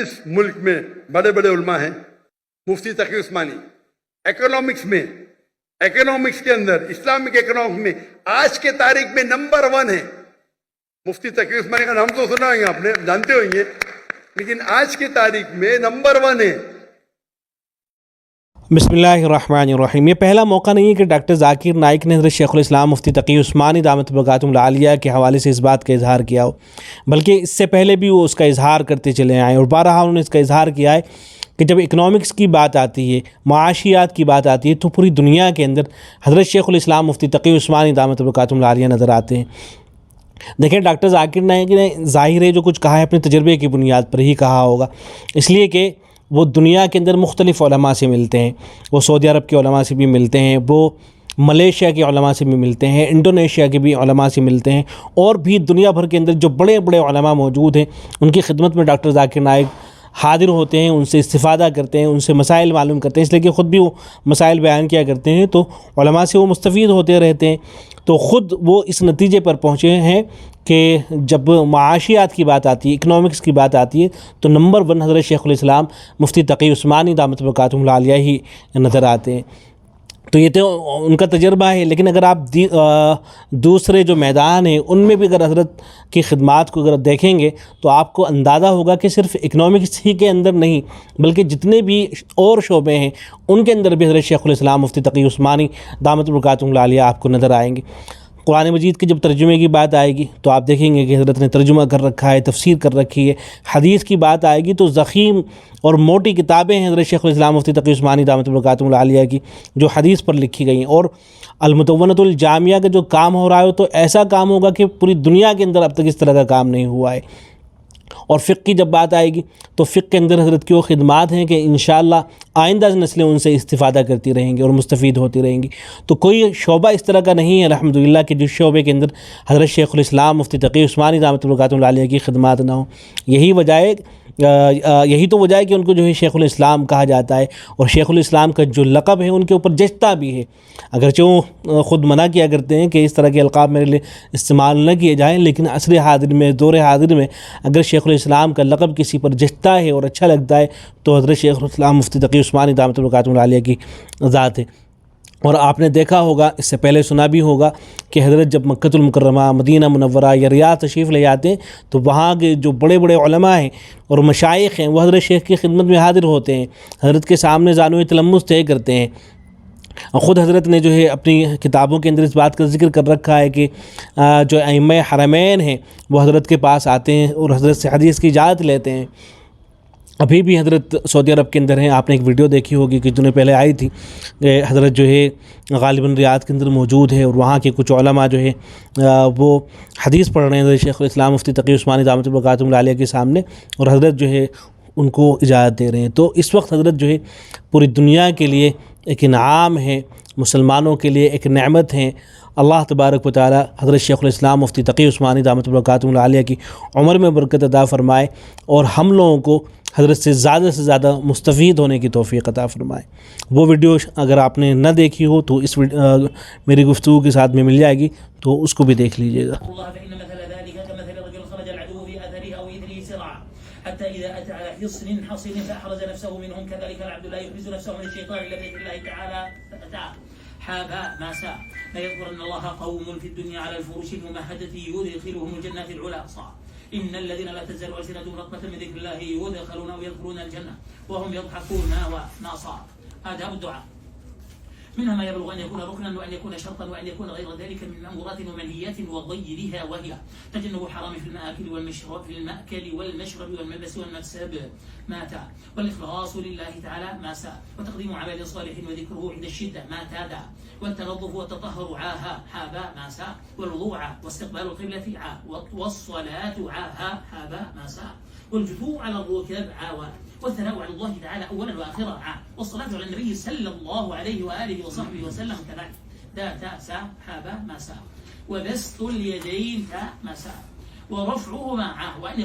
اس ملک میں بڑے بڑے علماء ہیں. مفتی تقی عثمانی اکنامکس کے اندر، اسلامک اکنامکس میں آج کے تاریخ میں نمبر 1 ہے. مفتی تقی عثمانی کا نام تو سنا ہوگا آپ نے، جانتے ہوں گے، لیکن آج کی تاریخ میں نمبر 1 ہے. بسم اللہ الرحمن الرحیم. یہ پہلا موقع نہیں ہے کہ ڈاکٹر ذاکر نائک نے حضرت شیخ الاسلام مفتی تقی عثمانی دامت برکاتہم العالیہ کے حوالے سے اس بات کا اظہار کیا ہو، بلکہ اس سے پہلے بھی وہ اس کا اظہار کرتے چلے آئے، اور بارہا انہوں نے اس کا اظہار کیا ہے کہ جب اکنامکس کی بات آتی ہے، معاشیات کی بات آتی ہے، تو پوری دنیا کے اندر حضرت شیخ الاسلام مفتی تقی عثمانی دامت برکاتہم العالیہ نظر آتے ہیں. دیکھیں ڈاکٹر ذاکر نائک نے ظاہر ہے جو کچھ کہا ہے اپنے تجربے کی بنیاد پر ہی کہا ہوگا، اس لیے کہ وہ دنیا کے اندر مختلف علماء سے ملتے ہیں. وہ سعودی عرب کے علماء سے بھی ملتے ہیں، وہ ملیشیا کے علماء سے بھی ملتے ہیں، انڈونیشیا کے بھی علماء سے ملتے ہیں، اور بھی دنیا بھر کے اندر جو بڑے بڑے علماء موجود ہیں ان کی خدمت میں ڈاکٹر ذاکر نائک حاضر ہوتے ہیں، ان سے استفادہ کرتے ہیں، ان سے مسائل معلوم کرتے ہیں، اس لیے کہ خود بھی وہ مسائل بیان کیا کرتے ہیں تو علماء سے وہ مستفید ہوتے رہتے ہیں. تو خود وہ اس نتیجے پر پہنچے ہیں کہ جب معاشیات کی بات آتی ہے، اکنامکس کی بات آتی ہے، تو نمبر 1 حضرت شیخ الاسلام مفتی تقی عثمانی دامت برکاتہم العالیہ ہی نظر آتے ہیں. تو یہ تو ان کا تجربہ ہے، لیکن اگر آپ دوسرے جو میدان ہیں ان میں بھی اگر حضرت کی خدمات کو اگر دیکھیں گے تو آپ کو اندازہ ہوگا کہ صرف اکنامکس ہی کے اندر نہیں بلکہ جتنے بھی اور شعبے ہیں ان کے اندر بھی حضرت شیخ الاسلام مفتی تقی عثمانی دامت برکاتہم العالیہ آپ کو نظر آئیں گے. قرآن مجید کے جب ترجمے کی بات آئے گی تو آپ دیکھیں گے کہ حضرت نے ترجمہ کر رکھا ہے، تفسیر کر رکھی ہے. حدیث کی بات آئے گی تو ضخیم اور موٹی کتابیں ہیں حضرت شیخ الاسلام مفتی تقی عثمانی دامت برکاتہم العالیہ کی جو حدیث پر لکھی گئی ہیں. اور المدونۃ الجامعہ کا جو کام ہو رہا ہے تو ایسا کام ہوگا کہ پوری دنیا کے اندر اب تک اس طرح کا کام نہیں ہوا ہے. اور فقہ کی جب بات آئے گی تو فقہ کے اندر حضرت کی وہ خدمات ہیں کہ انشاءاللہ آئندہ نسلیں ان سے استفادہ کرتی رہیں گی اور مستفید ہوتی رہیں گی. تو کوئی شعبہ اس طرح کا نہیں ہے الحمدللہ کہ جس شعبے کے اندر حضرت شیخ الاسلام مفتی تقی عثمانی دامت برکاتہم العالیہ کی خدمات نہ ہوں. یہی تو وجہ ہے کہ ان کو جو ہے شیخ الاسلام کہا جاتا ہے، اور شیخ الاسلام کا جو لقب ہے ان کے اوپر جچتا بھی ہے، اگرچہ وہ خود منع کیا کرتے ہیں کہ اس طرح کے القاب میرے لیے استعمال نہ کیے جائیں، لیکن عصر حاضر میں، دور حاضر میں اگر شیخ الاسلام کا لقب کسی پر جچتا ہے اور اچھا لگتا ہے تو حضرت شیخ الاسلام مفتی تقی عثمانی دامت برکاتہم العالیہ کی ذات ہے. اور آپ نے دیکھا ہوگا، اس سے پہلے سنا بھی ہوگا کہ حضرت جب مکہ المکرمہ، مدینہ منورہ یا ریاض تشریف لے جاتے ہیں تو وہاں کے جو بڑے بڑے علماء ہیں اور مشائخ ہیں وہ حضرت شیخ کی خدمت میں حاضر ہوتے ہیں، حضرت کے سامنے زانو تلمس طے کرتے ہیں. خود حضرت نے جو ہے اپنی کتابوں کے اندر اس بات کا ذکر کر رکھا ہے کہ جو ائمہ حرمین ہیں وہ حضرت کے پاس آتے ہیں اور حضرت سے حدیث کی اجازت لیتے ہیں. ابھی بھی حضرت سعودی عرب کے اندر ہیں، آپ نے ایک ویڈیو دیکھی ہوگی کہ دنوں پہلے آئی تھی کہ حضرت جو ہے غالباً ریاض کے اندر موجود ہے، اور وہاں کے کچھ علماء جو ہے وہ حدیث پڑھ رہے ہیں حضرت شیخ الاسلام مفتی تقی عثمانی دامت برکاتہم العالیہ کے سامنے، اور حضرت جو ہے ان کو اجازت دے رہے ہیں. تو اس وقت حضرت جو ہے پوری دنیا کے لیے ایک انعام ہے، مسلمانوں کے لیے ایک نعمت ہیں. اللہ تبارک و تعالی حضرت شیخ الاسلام مفتی تقی عثمانی دامت برکاتہم العالیہ کی عمر میں برکت عطا فرمائے، اور ہم لوگوں کو حضرت سے زیادہ مستفید ہونے کی توفیق عطا فرمائے. وہ ویڈیو اگر آپ نے نہ دیکھی ہو تو اس میری گفتگو کے ساتھ میں مل جائے گی، تو اس کو بھی دیکھ لیجیے گا. حتى إذا أتى على حصن حصن فأحرز نفسه منهم كذلك العبد لا يحرز نفسه من الشيطان إلا بإذن الله تعالى فأتاه حابا ما ساء لا يذكر أن الله قوم في الدنيا على الفرش الممهدة يدخلهم الجنة العلا صار إن الذين لا تزال ألسنتهم رطبة من ذكر الله يدخلون ويدخلون الجنة وهم يضحكون وما صار. آداب الدعاء منها ما يبلغ أن يكون ركنا وأن يكون شرطا وأن يكون غير ذلك من مأمورات ومنهيات وغيرها، وهي تجنب حرام في المآكل والمشرب والملبس والمكسب ما تاب، والإخلاص لله تعالى ما ساء، وتقديم عمل صالح وذكره عند الشدة ما تادا، والتنظف والتطهر عاها حابا ما ساء، والوضوع واستقبال القبلة عا، والصلاة عاها حابا ما ساء، والجثوع على الركب عاوا، والثناء على الله تعالى أولا وآخرا عا، والصلاة على النبي صلى الله عليه وآله وصحبه وسلم كذلك دا تا سا حابا ما ساء، وبسط اليدين تا ما ساء، ورفعهما عا، وأن